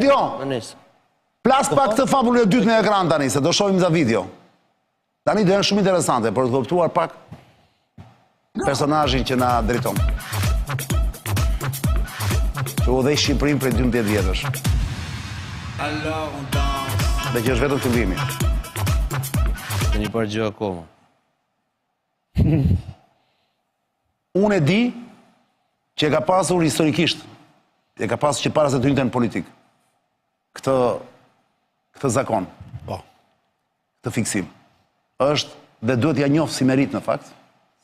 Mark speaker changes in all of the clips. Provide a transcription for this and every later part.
Speaker 1: Jo, plas pak të fabulën e dytë në ekran tani, se do shohim nga video. Tani do janë shumë interesante, për të kuptuar pak personazhin që na drejton. Që u dhe Shqipërinë prej 12 vjetësh. Dhe që është vetëm fillimi.
Speaker 2: Të një parë gjë akoma.
Speaker 1: Unë e di që e ka pasur historikisht, e ka pasur që para se të hynte në politikë. Këtë zakon, këtë fiksim, është dhe duhet ja njohë si merit në fakt,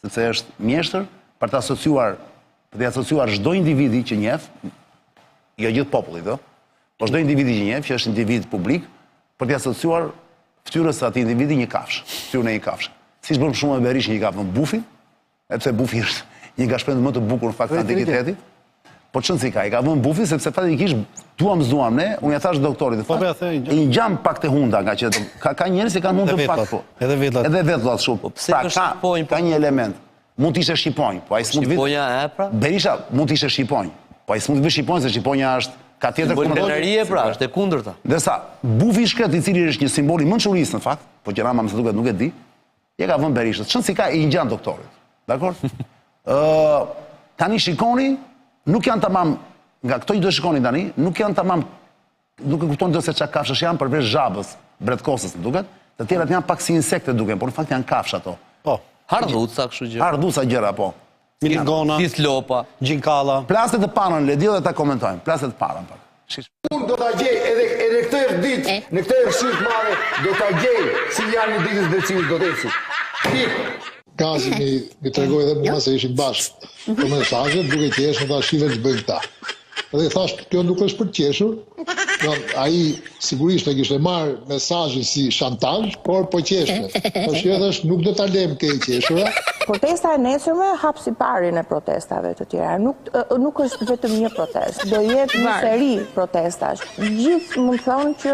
Speaker 1: sepse është mjeshtër për të asociuar çdo individi që njeh, jo gjithë popullit, po çdo individi që njeh, që është individ publik, për të asociuar fytyrës së atij individi një kafshë, fytyrën e një kafshë. Siç bën shumë me Berisha një kafshë në Bufi, sepse Bufi është një nga shpendët më të bukur në fakt të antikitetit. Po çon si ka, i ka vënë Bufi sepse fatikisht duam ne, unë ja thash doktorit, i ngjam pak të hunda nga që ka njerëz që kanë hundë pak po.
Speaker 3: Edhe
Speaker 1: vetullat shumë. Ka një element. Mund të ishte shqiponj, po ai s'mund të
Speaker 2: Shqiponja e pra?
Speaker 1: Berisha mund të ishte shqiponj, po ai s'mund të vë shqiponj se shqiponja është ka tjetër
Speaker 2: kundërtarie pra, është e kundërta.
Speaker 1: Ndërsa Bufi i shkret, i cili është një simbol i mençurisë në fakt, po që Rama më së duket nuk e di, ja ka vënë Berishës. Çon si ka i ngjan doktorit. Dakor? Tani shikoni, nuk janë tamam nga këto që do shikoni tani, nuk janë tamam, nuk e kupton se çka kafshësh janë përveç zhabës, bretkosës, më duket. Të tjerat janë pak si insekte duken, por në fakt janë kafshë ato.
Speaker 3: Po.
Speaker 2: Hardhuca kështu gjë.
Speaker 1: Hardhuca gjëra po.
Speaker 3: Milingona,
Speaker 2: Tislopa,
Speaker 3: Gjinkalla.
Speaker 1: Plaset të parën le di dhe ta komentojmë. Plaset të parën pak.
Speaker 4: Unë do ta gjej edhe këtë herë ditë, në këtë herë shift marrë, do ta gjej si janë në ditës drejtësisë do të eci.
Speaker 5: Gazi mi tregoi edhe mua se ishin bashkë për mesazhet, duke qeshur ta shive që bëjnë këta. Edhe thash, kjo nuk është për të qeshur. Ai sigurisht e kishte marrë mesazhin si shantazh, por po qeshte. Po shjesh nuk do ta lëm këtë qeshura.
Speaker 6: Protesta e nesërme hap siparin e protestave të tjera. Nuk është vetëm një protestë, do jetë një seri protestash. Gjithë mund të thonë që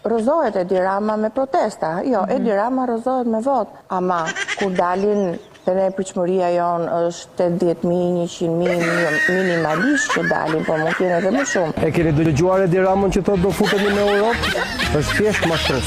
Speaker 6: rrëzohet Edi Rama me protesta. Jo, Edi Rama rrëzohet me votë. Ama kur dalin dhe ne pritshmëria jonë është 80.000, 100.000 minimalisht që dalin, po mund t'jenë edhe më shumë.
Speaker 7: E keni dëgjuar Edi Ramën që thotë do futemi në Europë? Është thjesht mashtres.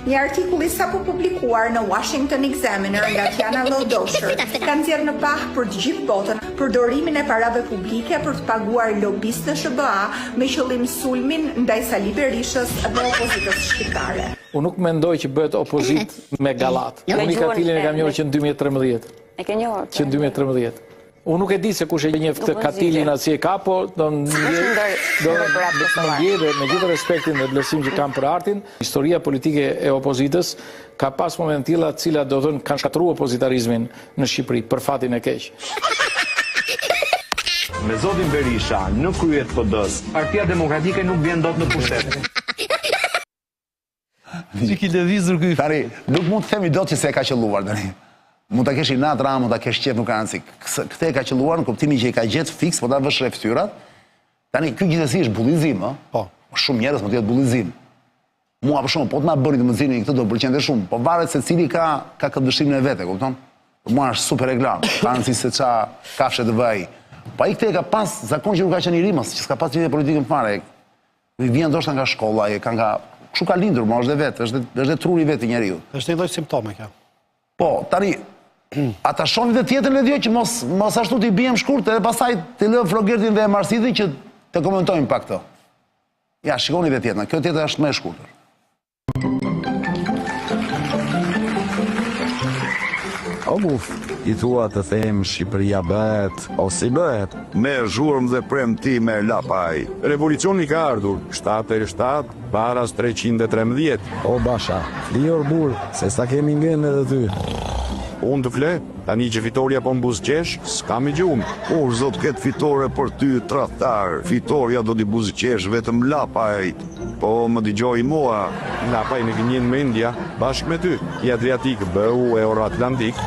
Speaker 8: Një artikulli sapo publikuar në Washington Examiner nga Tiana Lodosher ka nxjerrë në pah për të gjithë botën përdorimin e parave publike për të paguar lobistë në SBA me qëllim sulmin ndaj Sali Berishës dhe opozitës shqiptare.
Speaker 9: Unë nuk mendoj që bëhet opozit me gallat. Unë i Katilin e kam njohur që në 2013.
Speaker 6: E ke njohur?
Speaker 9: Që në 2013. Unë nuk e di se kush e njeh këtë Katilin as si e ka, po do ndjej me gjithë respektin dhe vlerësimin që kam për artin. Historia politike e opozitës ka pas momente të tilla të cilat do të thonë kanë shkatruar opozitarizmin në Shqipëri për fatin e keq.
Speaker 10: Me zotin Berisha në kryet PD-s, Partia Demokratike nuk vjen dot në pushtet.
Speaker 1: Tani, nuk mund të themi dot që se e ka qelluar tani. Mund ta kesh i nat Ramën, mund ta kesh qef nuk ka rëndësi. Këtë e ka qelluar në kuptimin që i ka gjetë fiks, po ta vësh rreth fytyrat. Tani ky gjithsesi është bullizim, ë? Po. Shumë njerëz mund të jetë bullizim. Mua për shkak po të ma bëni të më nxirrni këtë do pëlqente shumë, po varet se cili ka këndvështrimin e vet, e kupton? Për mua është super reklam. Ka rëndësi se ça kafshë të vëj. Po ai këtë ka pas zakon që nuk ka qenë i rimës, që s'ka pas lidhje politikën fare. Vjen ndoshta nga shkolla, ka nga kështu ka lindur, më është dhe vet, është dhe truri vet i njeriu.
Speaker 3: Është një lloj simptome kjo.
Speaker 1: Po, tani ata shohin dhe tjetër le që mos ashtu t'i bijem shkurt edhe pastaj të lë Flogertin dhe Marsitin që të komentojmë pak këto. Ja, shikoni dhe tjetër, kjo tjetër është më e shkurtër.
Speaker 11: O buf, i thua të them Shqipëria bëhet, o si bëhet?
Speaker 12: Me zhurmë dhe premtime lapaj.
Speaker 11: Revolucioni ka ardhur, 7 paras 313. O basha, lior bur, se sa kemi ngën edhe ty. Unë të fle, tani që fitoria po mbuzqesh, s'ka me gjumë.
Speaker 12: Por zot këtë fitore për ty tradhtar, fitoria do t'i buzqesh vetëm lapaj. Po më dëgjoj mua.
Speaker 11: Lapaj në gënjen me India, bashkë me ty, i Adriatik, bëu e Euroatlantik.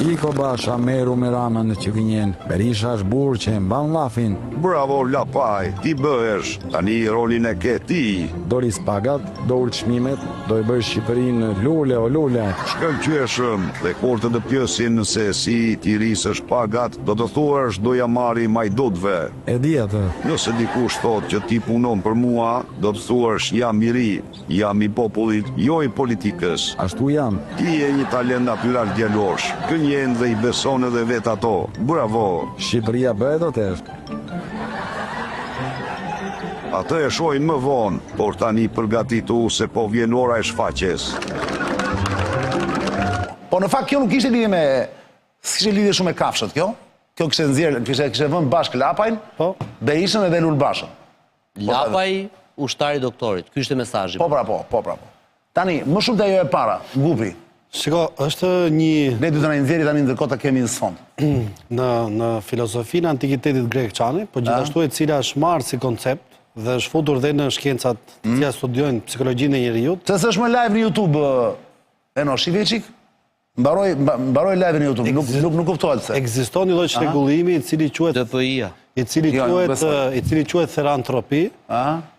Speaker 11: Iko Basha meru me Ramën në Qëvinjen. Berisha është burë që e mban llafin.
Speaker 12: Bravo, Lapaj, ti bëhesh. Tani rolin e ke ti.
Speaker 11: Doris pagat, do urt çmimet, do i bësh Shqipërinë lule o lule.
Speaker 12: Shkëlqyeshëm dhe kur të dëpjesin se si ti risësh pagat, do të thuash do ja marri majdutve.
Speaker 11: E di atë.
Speaker 12: Nëse dikush thot që ti punon për mua, do të thuash jam i ri, jam i popullit, jo i politikës.
Speaker 11: Ashtu jam.
Speaker 12: Ti je një talent natyral djalosh, gënjen dhe i beson edhe vet ato. Bravo.
Speaker 11: Shqipëria bëhet o tesh.
Speaker 12: Atë e shojnë më vonë, por tani përgatitu se po vjen ora e shfaqjes.
Speaker 1: Po në fakt kjo nuk ishte lidhje me... s'kishte lidhje shumë me kafshët kjo. Kjo kishte nxjerrë, kishte vënë bashkë Lapajn, Berishën edhe Lulbashën.
Speaker 2: Lapaj, ushtari doktorit. Ky ishte mesazhi.
Speaker 1: Po. Tani, më shumë të ajo e para, Gupi.
Speaker 3: Shiko, është një...
Speaker 1: Ne du të na nxjerrë tani ndërkohë të kemi në sfond.
Speaker 3: Në filozofinë e antikitetit grek-çani, po gjithashtu e cila është marrë si koncept dhe është futur dhe në shkencat të cilat studiojnë psikologjinë e njerëzit.
Speaker 1: Se s'është më live në YouTube, Eno, shive qik? Mbaroj live në YouTube, nuk kuptohet se.
Speaker 3: Ekziston një lloj rregullimi i cili quhet
Speaker 2: DPI-a.
Speaker 3: I cili quhet therantropi,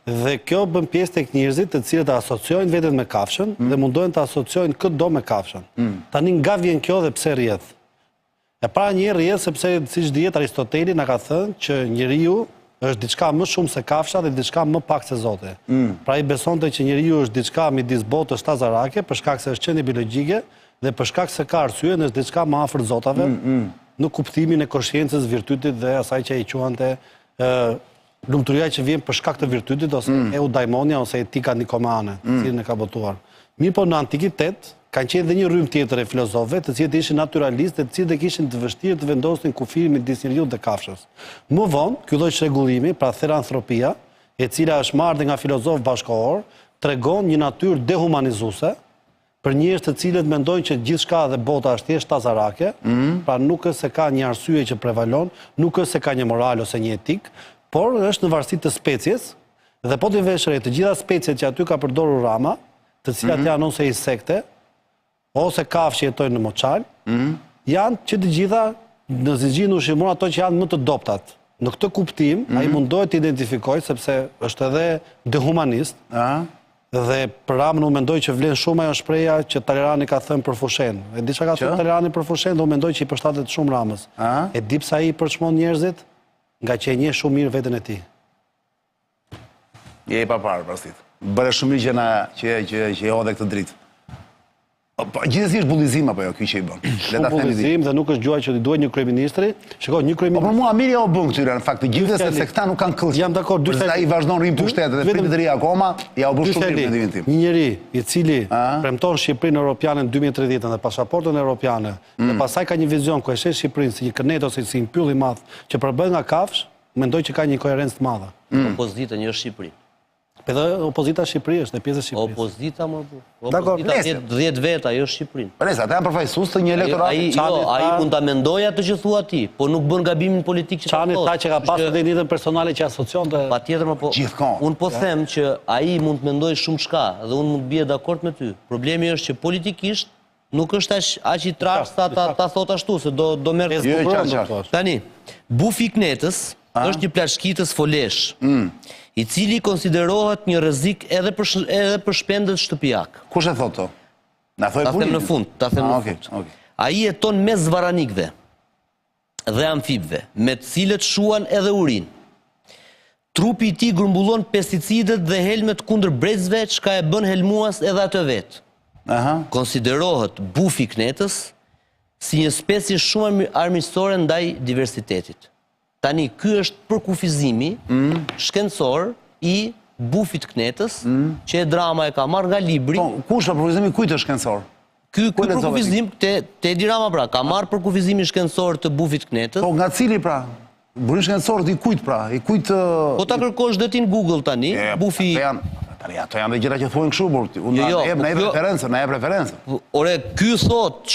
Speaker 3: dhe kjo bën pjesë tek njerëzit të cilët asociojnë veten me kafshën dhe mundohen të asociojnë çdo me kafshën. Tani nga vjen kjo dhe pse rrjedh? E para një rrjedh sepse siç dihet Aristoteli na ka thënë që njeriu është diçka më shumë se kafsha dhe diçka më pak se Zoti. Pra i besonte që njeriu është diçka midis botës tazarake për shkak se është qenie biologjike dhe për shkak se ka arsye është diçka më afër Zotave në kuptimin e konsciencës, virtytit dhe asaj që ai quante lumturia që vjen për shkak të virtytit ose eudaimonia ose etika nikomeane, cilën e ka botuar. Mirë po në antikitet kanë qenë dhe një rrymë tjetër e filozofëve, të cilët ishin naturalistë, të cilët kishin të vështirë të vendosnin kufirin midis njeriut dhe kafshës. Më vonë, ky lloj rregullimi, pra theranthropia, e cila është marrë nga filozofë bashkëkohor, tregon një natyrë dehumanizuese për njerëz të cilët mendojnë që gjithçka dhe bota është thjesht tazarake, pra nuk është se ka një arsye që prevalon, nuk është se ka një moral ose një etik, por është në varësi të species, dhe po të vesh re të gjitha speciet që aty ka përdorur Rama, të cilat janë ose insekte, ose kafshë jetojnë në moçal, janë që të gjitha në zgjidhjen ushqimore ato që janë më të dobtat. Në këtë kuptim, ai mundohet të identifikojë sepse është edhe dehumanist. Dhe për Ramën unë mendoj që vlen shumë ajo shpreha që Talerani ka thënë për Fushen. E di çka ka thënë Talerani për Fushen dhe unë mendoj që i përshtatet shumë Ramës. E di pse ai përçmon njerëzit nga që e njeh shumë mirë veten e tij.
Speaker 1: Je i paparë, pastit. Bëre shumë mirë që e hodhe këtë dritë. Gjithsesi është bullizim apo jo, ky që i bën.
Speaker 3: Shumë bullizim dhe nuk është gjuaj që i duhet një kryeministri. Shikoj, një kryeministri.
Speaker 1: Po për mua mirë ja u bën këtyre në fakt të gjithë se këta nuk kanë këllë.
Speaker 3: Jam dakord, dy
Speaker 1: ai vazhdon rrim pushtet dhe pritet të ri akoma, ja u bën shumë mirë mendimin tim.
Speaker 3: Një njeri i cili premton Shqipërinë europiane në 2030 dhe pasaportën europiane, dhe pastaj ka një vizion ku e sheh Shqipërinë si një kënet ose si një pyll i madh që përbëhet nga kafsh, mendoj që ka një koherencë të madhe.
Speaker 2: Opozita një Shqipëri.
Speaker 3: Edhe opozita Shqipëri është, e pjesë e Shqipërisë.
Speaker 2: Opozita më bu. Opozita 10 veta, jo Shqipërinë.
Speaker 1: Përse ata janë përfaqësues të një elektorati.
Speaker 2: Ai mund ta mendojë atë që thua ti, po nuk bën gabimin politik që ka
Speaker 3: thënë. Ta që ka pasur identitetin personale që asocionte.
Speaker 2: Patjetër më po. Unë po them që ai mund të mendojë shumë çka dhe unë mund të bie dakord me ty. Problemi është që politikisht nuk është aq i trashë ta thot ashtu se do merr. Tani, Bufi Knetës është një plaçkitës folesh, i cili konsiderohet një rrezik edhe për shpendët shtëpiak.
Speaker 1: Kush e thot to? Na thoj
Speaker 2: punë. Ta them në fund. Ai jeton mes zvaranikëve dhe amfibëve, me të cilët shuan edhe urinë. Trupi i tij grumbullon pesticidet dhe helmet kundër brezëve, çka e bën helmues edhe atë vet. Konsiderohet Bufi Knetës si një specie shumë armiqësore ndaj diversitetit. Tani, ky është përkufizimi shkencor i Bufit Knetës, që e drama e ka marrë nga libri.
Speaker 1: Kush është përkufizimi, kujt është shkencor?
Speaker 2: Ky përkufizim, te di Rama pra, ka marrë përkufizimi shkencor të Bufit Knetës.
Speaker 1: Po, nga cili pra? Burim shkencor të i kujt pra?
Speaker 2: Po ta kërkosh dhe ti në Google tani, Bufi...
Speaker 1: Tani, ato janë dhe gjëra që thuajnë kështu, por na e preferencë.
Speaker 2: Ore, ky thot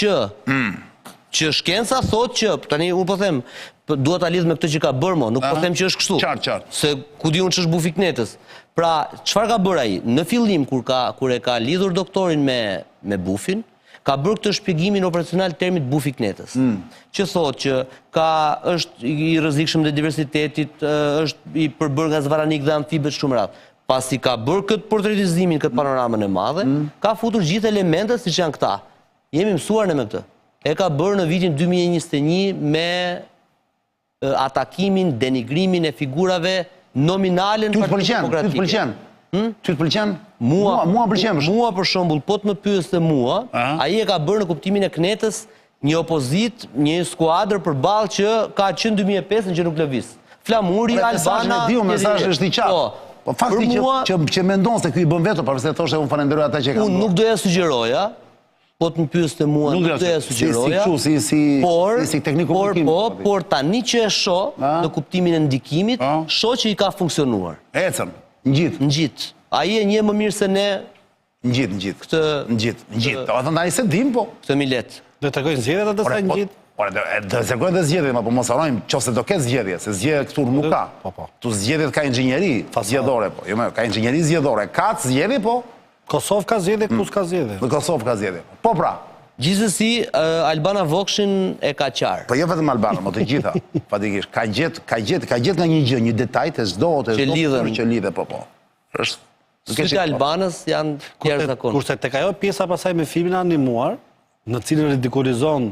Speaker 2: që shkenca thot që, tani unë po them, duhet ta lidh me këtë që ka bërë mo, nuk po them që është kështu.
Speaker 1: Qartë.
Speaker 2: Se ku di unë që është Bufi Knetës. Pra, çfarë ka bërë ai? Në fillim kur e ka lidhur doktorin me Bufin, ka bërë këtë shpjegimin operacional termit bufiknetës, që thotë që është i rrezikshëm dhe diversitetit, është i përbërë nga zvaranik dhe amfibet shumë radhë. Pasi ka bërë këtë portretizimin, këtë panoramën e madhe, ka futur gjithë elementet si që janë këta. Jemi mësuar në me këtë. E ka bërë në vitin 2021 me atakimin, denigrimin e figurave nominale në Partitë Demokratike.
Speaker 1: Ty të pëlqen?
Speaker 2: Mua pëlqen. Mua për shembull, po të më pyesë mua, ai e ka bërë në kuptimin e Knetës një opozit, një skuadër përballë që ka qenë 2005 që nuk lëviz. Flamuri, Albana,
Speaker 1: mesazhi është i qartë. Po fakti që mendon se ky i bën veto, përse thoshte unë falenderoj ata që kanë.
Speaker 2: Unë nuk doja sugjeroja, po të më pyesë mua, nuk doja sugjeroja.
Speaker 1: Si teknik komunikim.
Speaker 2: Por tani që e shoh në kuptimin e ndikimit, shoh që i ka funksionuar.
Speaker 1: Ecën. Ngjit.
Speaker 2: Ai e njeh më mirë se ne.
Speaker 1: Ngjit. Ngjit. Do të ndaj se dim po.
Speaker 2: Këtë milet.
Speaker 3: Do të tregojnë zgjedhjet atë sa ngjit.
Speaker 1: Do të tregojnë dhe zgjedhjet, apo mos harrojmë, nëse do ketë zgjedhje, se zgjedhje këtu nuk ka. Tu zgjedhjet ka inxhinieri zgjedhore po. Jo më, ka inxhinieri zgjedhore. Ka zgjedhje po.
Speaker 3: Kosovë ka zgjedhje, këtu s'ka zgjedhje.
Speaker 1: Në Kosovë ka zgjedhje. Po pra.
Speaker 2: Gjithsesi, Albana Vokshin e ka qarë.
Speaker 1: Po jo vetëm Albana, më të gjitha. Fatikisht, ka gjet nga një gjë, një detaj të çdo që lidhe po.
Speaker 2: Sytë e Albanës janë të jashtëzakonshëm.
Speaker 3: Kurse tek ajo pjesa pasaj me filmin animuar, në cilën ridikulizon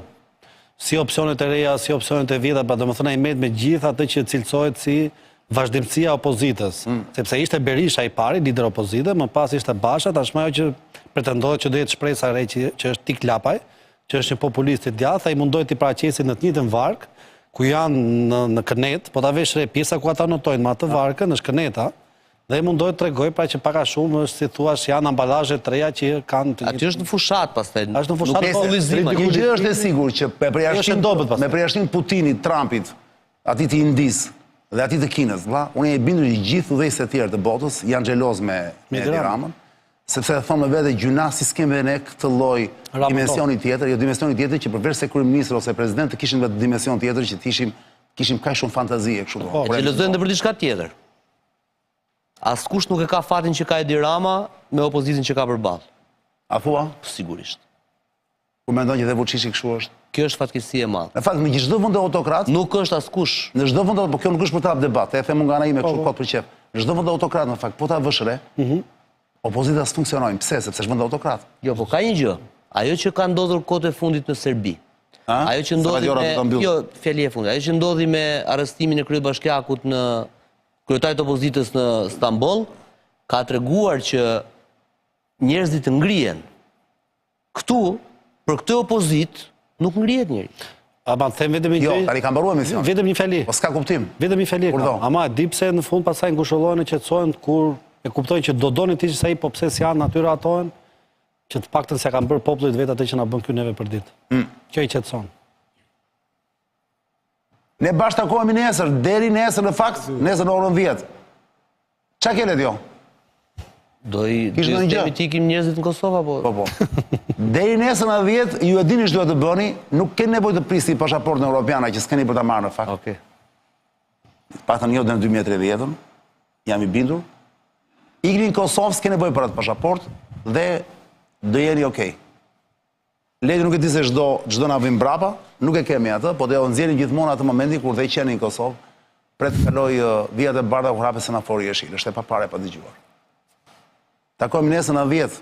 Speaker 3: si opsionet e reja, si opsionet e vjeta, pa domethënë ai merret me gjithë atë që cilësohet si vazhdimësia e opozitës, sepse ishte Berisha i pari, lider opozite, më pas ishte Basha, tashmë ajo që pretendohet që do jetë shpresa e re që është Tik Lapaj, që është një populist i djathtë, ai mundoi të paraqesin në të njëjtën varg, ku janë në Kënet, po ta vesh re pjesa ku ata notojnë me atë varkën, është Këneta, dhe ai mundoi të tregoj pra që pak a shumë është si thua janë amballazhe të reja që kanë të
Speaker 2: Aty është në fushat pastaj.
Speaker 3: Është në fushat
Speaker 1: po. Një gjë është e sigurt që me përjashtim Putinit, Trumpit, atij të Indis dhe atij të Kinës, vëlla, unë jam i bindur që gjithë udhëheqësit e tjerë të botës janë xheloz me Edi Ramën, sepse e thonë me vete gjuna si s'kemë ne këtë lloj dimensioni tjetër, jo dimensioni tjetër që përveç se kryeminist ose president të kishin vetë dimension tjetër që kishim kaq shumë fantazi e kështu.
Speaker 2: Xhelozojnë edhe për diçka tjetër. Askush nuk e ka fatin që ka Edi Rama me opozitën që ka përballë.
Speaker 1: A thua?
Speaker 2: Sigurisht.
Speaker 1: Ku mendon që dhe Vučići kështu është?
Speaker 2: Kjo është fatkeqësi e madhe.
Speaker 1: Në fakt në çdo vend autokrat
Speaker 2: nuk është askush.
Speaker 1: Në çdo vend, por kjo nuk është për të hap debat, e them nga ana ime kështu kot për qef. Në çdo vend autokrat në fakt, po ta vësh re, opozita s'funksionojnë. Pse? Sepse është vend autokrat.
Speaker 2: Jo, po ka një gjë. Ajo që ka ndodhur kohët e fundit në Serbi. Ajo që ndodhi me arrestimin e kryebashkiakut në kryetarit opozitës në Stamboll, ka treguar që njerëzit ngrihen. Këtu, për këtë opozit, nuk ngrihet njëri.
Speaker 3: Ama them vetëm një gjë.
Speaker 1: Jo, tani ka mbaruar emision.
Speaker 3: Vetëm një fjali.
Speaker 1: Po s'ka kuptim.
Speaker 3: Vetëm një fjali. Ama di pse në fund pastaj ngushëllohen e qetësohen kur e kuptojnë që do donin ti që sa i po pse s'janë natyra atohen, që të paktën se kanë bërë popullit vetë atë që na bën këtu neve për ditë. Kjo i qetëson.
Speaker 1: Ne bashkë takohemi nesër, deri nesër në fakt, nesër në orën 10. Qa kele t'jo?
Speaker 2: Do i ikim njerëzit në Kosovë, apo?
Speaker 1: Po. Deri nesër në 10, ju e dini që duhet të bëni, nuk keni nevojë të prisni pasaportën europiana që s'keni për ta marrë në fakt. Paktën jo deri në 2030, jam i bindur. Ikni në Kosovë, s'keni nevojë për atë pasaportë dhe do jeni okay. Leti nuk e di se çdo na vim brapa, nuk e kemi atë, po do nxjerrin gjithmonë atë momenti kur dhe qeni në Kosovë, pret të kaloj vijat e bardha kur hapet semafori i jeshil, është e papare pa dëgjuar. Takojmë nesër në 10.